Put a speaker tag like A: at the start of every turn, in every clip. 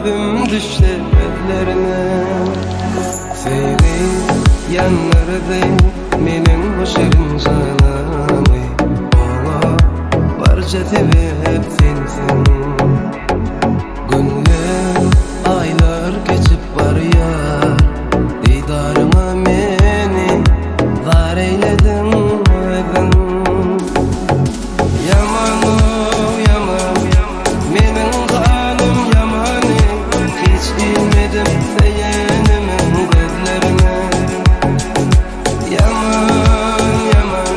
A: gözüm düştü gözlerine. Seni yanlardı menin bu şirin canımı, ona barca tebep sensin. Günler aylar geçip var ya, didarıma meni var eyledin ödün. Yaman yaman menin kanım yamanı, hiç bilmedim seyenimin gözlerine. Yaman yaman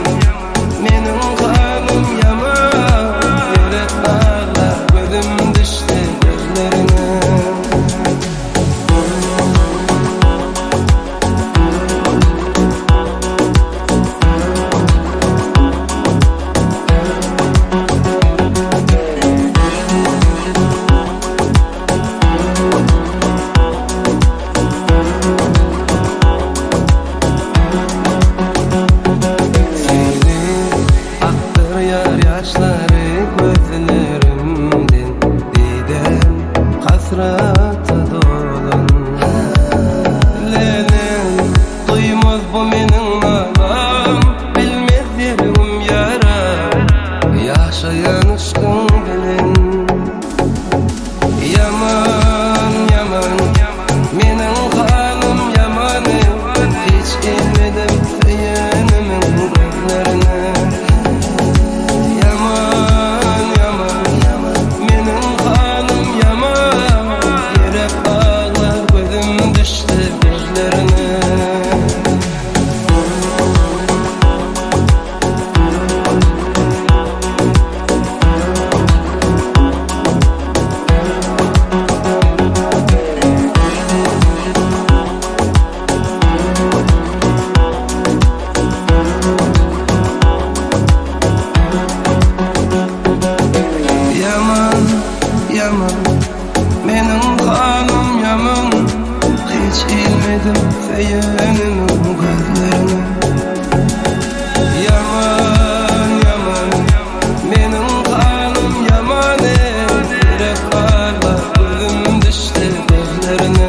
A: menin kanım yaman, yürek ağlar gözüm düştü gözlerine. Yaşları gözlerimden didem hasrata dolun. Lelen duymaz bu menin ağam, bilmez yerim yara, yaşayan aşkın bilen. Yaman yaman menin kanım yamanı, hiç inmedim seyenimin gözlerine. Yaman menin kanım yaman, hiç bilmedim seyenimin gözlerine. Yaman yaman menin kanım yaman, yürek ağlar gözüm düştü gözlerine.